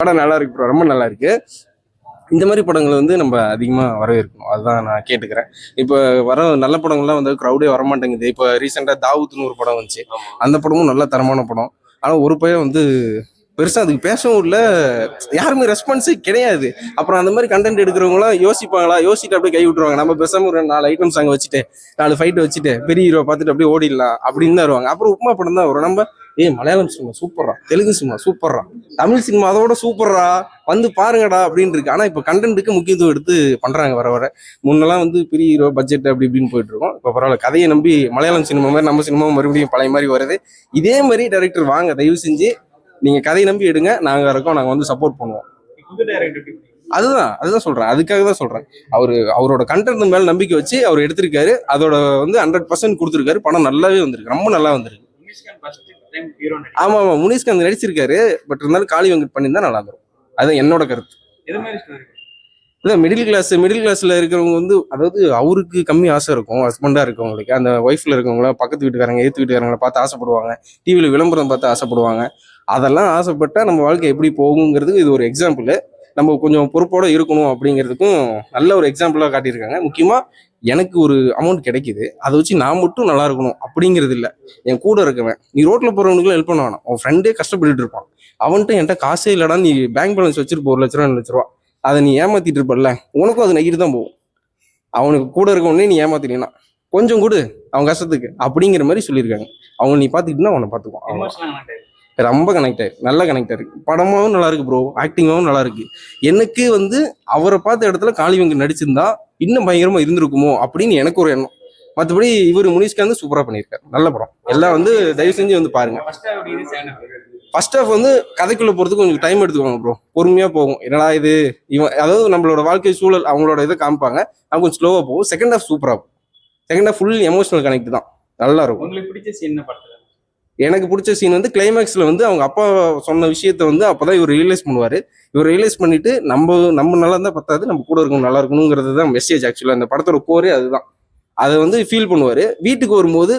படம் நல்லா இருக்கு ப்ரோ, ரொம்ப நல்லா இருக்கு. இந்த மாதிரி படங்கள் வந்து நம்ம அதிகமாக வரவேற்கணும், அதுதான் நான் கேட்டுக்கிறேன். இப்போ வர நல்ல படங்கள்லாம் வந்து க்ரௌடே வரமாட்டேங்குது. இப்போ ரீசெண்டாக தாவூத்னு ஒரு படம் வந்துச்சு, அந்த படமும் நல்ல தரமான படம். ஆனால் ஒரு பையன் வந்து பெருசாக அதுக்கு பேசவும் இல்லை, யாருமே ரெஸ்பான்ஸே கிடையாது. அப்புறம் அந்த மாதிரி கண்டென்ட் எடுக்கிறவங்களாம் யோசிப்பாங்களா, யோசிச்சுட்டு அப்படியே கை விட்டுருவாங்க. நம்ம பேசாம ஒரு 4 ஐட்டம் சாங் வச்சுட்டு 4 ஃபைட் வச்சுட்டு பெரிய ஹீரோ பார்த்துட்டு அப்படியே ஓடிடலாம் அப்படின்னு தான் வருவாங்க. அப்புறம் உப்புமா படம் தான் வரும். நம்ம மலையாளம் சினிமா சூப்பர்ரா, தெலுங்கு சினிமா சூப்பர்ரா, தமிழ் சினிமா அதோட சூப்பர்ரா, வந்து பாருங்கடா அப்படின்னு இருக்கு. ஆனால் இப்போ கண்டென்ட்டுக்கு முக்கியத்துவம் எடுத்து பண்றாங்க வர வர. முன்னெல்லாம் வந்து பெரிய ஹீரோ பட்ஜெட் அப்படி இப்படின்னு போயிட்டு இருக்கோம். இப்போ பரவாயில்ல, கதையை நம்பி மலையாளம் சினிமா மாதிரி நம்ம சினிமா மறுபடியும் பழைய மாதிரி வருது. இதே மாதிரி டைரக்டர் வாங்க, தயவு செஞ்சு நீங்க கதையை நம்பி எடுங்க, நாங்க இருக்கோம், நாங்க வந்து சப்போர்ட் பண்ணுவோம். அதுதான் சொல்றேன், அதுக்காக தான் சொல்றேன். அவரோட கண்டென்ட் மேல நம்பிக்கை வச்சு அவர் எடுத்திருக்காரு, அதோட வந்து 100% கொடுத்துருக்காரு. படம் நல்லாவே வந்திருக்கு, ரொம்ப நல்லா வந்திருக்கு. ஆமா ஆமா, முனிஷ்காந்த் நடிச்சிருக்காரு. பட் இருந்தாலும் காளி வெங்கட் பண்ணியிருந்தா நல்லா இருக்கும், அதுதான் என்னோட கருத்து. இதான் மிடில் கிளாஸ்ல இருக்கிறவங்க வந்து, அதாவது அவருக்கு கம்மி ஆசை இருக்கும், ஹஸ்பண்டா இருக்கவங்களுக்கு, அந்த ஒய்ஃப்ல இருக்கவங்கள பக்கத்து வீட்டுக்காரங்க ஏத்து வீட்டுக்காரங்களை பார்த்து ஆசைப்படுவாங்க, டிவியில விளம்பரம் பார்த்து ஆசைப்படுவாங்க. அதெல்லாம் ஆசைப்பட்டா நம்ம வாழ்க்கை எப்படி போகுங்கிறதுக்கு இது ஒரு எக்ஸாம்பிள். நம்ம கொஞ்சம் பொறுப்போட இருக்கணும் அப்படிங்கிறதுக்கும் நல்ல ஒரு எக்ஸாம்பிளாக காட்டியிருக்காங்க. முக்கியமா எனக்கு ஒரு அமௌண்ட் கிடைக்குது, அதை வச்சு நான் மட்டும் நல்லா இருக்கணும் அப்படிங்கிறது இல்லை. என் கூட இருக்கவன், நீ ரோட்ல போறவனுக்குலாம் ஹெல்ப் பண்ண வேணாம், உன் ஃப்ரெண்டே கஷ்டப்பட்டுட்டு இருப்பான், அவன்கிட்ட என்கிட்ட காசே இல்லடா, நீ பேங்க் பேலன்ஸ் வச்சிருப்ப 1 லட்ச ரூபா 2 லட்ச ரூபா, அதை நீ ஏமாத்திட்டு இருப்பல, உனக்கும் அது நெகிட்டு தான் போகும். அவனுக்கு கூட இருக்கவனே நீ ஏமாத்தினா கொஞ்சம் கொடு அவன் கஷ்டத்துக்கு அப்படிங்கிற மாதிரி சொல்லியிருக்காங்க. அவங்க நீ பார்த்துக்கிட்டுனா அவனை பார்த்துக்குவான். ரொம்ப கனெக்ட் ஆயிருக்கு, நல்லா கனெக்ட் ஆயிருக்கு. படமாவும் நல்லா இருக்கு ப்ரோ, ஆக்டிங்காவும் நல்லா இருக்கு. எனக்கு வந்து அவரை பார்த்த இடத்துல காளி வெங்கட் நடிச்சிருந்தா இன்னும் பயங்கரமா இருந்திருக்குமோ அப்படின்னு எனக்கு ஒரு எண்ணம். மற்றபடி இவர் முனிஷ்காந்த் சூப்பரா பண்ணியிருக்காரு, நல்ல படம். எல்லாம் வந்து தயவு செஞ்சு வந்து பாருங்க. ஃபர்ஸ்ட் ஹாஃப் வந்து கதைக்குள்ள போறதுக்கு கொஞ்சம் டைம் எடுத்துக்கோங்க ப்ரோ, பொறுமையா போகும். என்னடா இது இவன், அதாவது நம்மளோட வாழ்க்கை சூழல் அவங்களோட இதை காமிப்பாங்க, அவங்க கொஞ்சம் ஸ்லோவா போகும். செகண்ட் ஹாஃப் சூப்பரா போகும். Second half full emotional connect தான், நல்லா இருக்கும். உங்களுக்கு பிடிச்ச சீன் என்ன படத்துல? எனக்கு பிடிச்ச சீன் வந்து கிளைமேக்ஸ்ல வந்து அவங்க அப்பா சொன்ன விஷயத்த வந்து அப்பதான் இவர் ரியலைஸ் பண்ணுவாரு. இவர் ரியலைஸ் பண்ணிட்டு நம்ம நல்லா இருந்தா பத்தாது, நம்ம கூட இருக்கணும், நல்லா இருக்கணுங்கிறது தான் மெசேஜ். ஆக்சுவலா அந்த படத்தோட கோரே அதுதான். அதை வந்து ஃபீல் பண்ணுவாரு. வீட்டுக்கு வரும்போது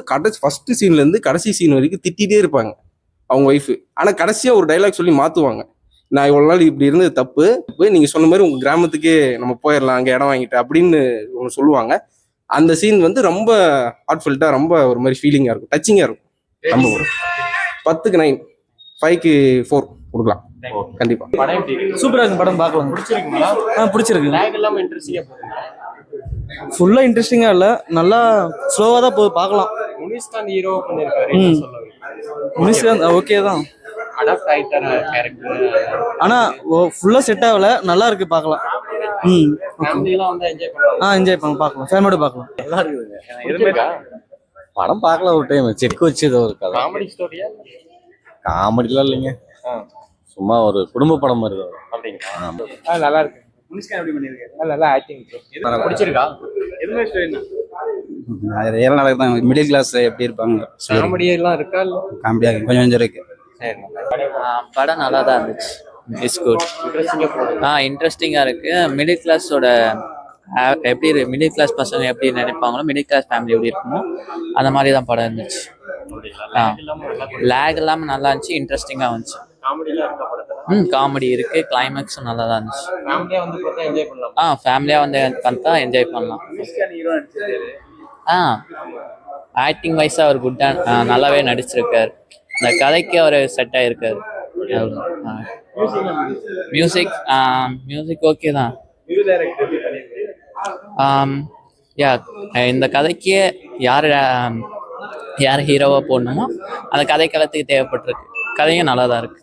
ஃபர்ஸ்ட் சீன்ல இருந்து கடைசி சீன் வரைக்கும் திட்டிகிட்டே இருப்பாங்க அவங்க ஒய்ஃபு. ஆனா கடைசியா ஒரு டைலாக் சொல்லி மாத்துவாங்க, நான் இவ்வளவு நாள் இப்படி இருந்தது தப்பு, நீங்க சொன்ன மாதிரி உங்க கிராமத்துக்கே நம்ம போயிடலாம் அங்க இடம் வாங்கிட்டு அப்படின்னு ஒன்று சொல்லுவாங்க. அந்த சீன் வந்து ரொம்ப ஹார்ட்ஃபுல்ட்டா, ரொம்ப ஒரு மாதிரி ஃபீலிங்கா இருக்கும், டச்சிங்கா இருக்கும். நம்ம 10க்கு 9, 5க்கு 4 கொடுக்கலாம் கண்டிப்பா. சூப்பரா இருக்கு படம், பார்க்கலாம். பிடிச்சிருக்கு. ஃபுல்லா இன்ட்ரெஸ்டிங்கா இல்ல, நல்லா ஸ்லோவா தான் போகுது, பார்க்கலாம். முனிஷ்காந்த் ஹீரோ பண்ணிருக்காரு, முனிஷ்காந்த் ஓகே தான், அடாப்ட் ஆயிட்டான கேரக்டர். ஆனா ஃபுல்லா செட் ஆகல, நல்லா இருக்கு, பார்க்கலாம். ஃபேமிலிலாம் வந்து என்ஜாய் பண்ணலாம், பார்க்கலாம், ஃபேமிலியோட பார்க்கலாம். நல்லா இருக்குதுங்க. படம் பார்க்கலாம் ஒரு டைம், செக் வச்சு ஏதோ ஒரு கதை. காமெடி ஸ்டோரியா? காமெடிலாம் இல்லைங்க, சும்மா ஒரு குடும்ப படம் மாதிரி தான். அப்படிங்களா? நல்லா இருக்கு. முனிஷ்காந்த் எப்படி பண்ணிருக்காரு? நல்லா ஆக்டிங். பிடிச்சிருக்கா? எது மாதிரி ஸ்டோரி? ரியல் நடக்குது தான். மிடில் கிளாஸ் எப்படி இருப்பாங்க, காமெடி எல்லாம் இருக்கா? இல்ல காமெடியா கொஞ்சம் கொஞ்சம் இருக்கு. படம் நல்லா தான் இருந்துச்சு. It's good. இன்ட்ரெஸ்டிங்காக இருக்கு. மிடில் கிளாஸோட எப்படி மிடில் கிளாஸ் பசங்க எப்படி நினைப்பாங்களோ, மிடில் கிளாஸ் ஃபேமிலி எப்படி இருக்குமோ அந்த மாதிரி தான் படம் இருந்துச்சு. லேக் இல்லாமல் நல்லா இருந்துச்சு, இன்ட்ரெஸ்டிங்காக இருந்துச்சு. காமெடி இருக்கு, கிளைமேக்ஸும் நல்லா தான் இருந்துச்சு. ஃபேமிலியாக வந்து பார்த்தா என்ஜாய் பண்ணலாம். ஆக்டிங் வைஸாக அவர் குட்டாக நல்லாவே நடிச்சிருக்காரு. அந்த கதைக்கு அவர் செட் ஆகிருக்காரு. மியூசிக் ஓகே தான். இந்த கதைக்கு யார் ஹீரோவாக போடணுமோ அந்த கதைக்களத்துக்கு தேவைப்பட்டிருக்கு. கதையும் நல்லா தான் இருக்கு.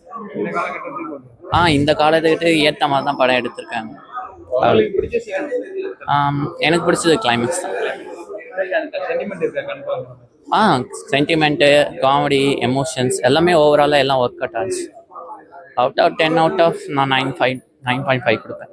இந்த காலத்துக்கிட்ட ஏற்ற மாதிரி தான் படம் எடுத்திருக்காங்க. எனக்கு பிடிச்சது கிளைமேக்ஸ் தான். சென்டிமெண்ட்டு, காமெடி, எமோஷன்ஸ் எல்லாமே ஓவராலாக எல்லாம் ஒர்க் அவுட் ஆச்சு. அவுட் ஆஃப் 10 நான் 9.5 கொடுப்பேன்.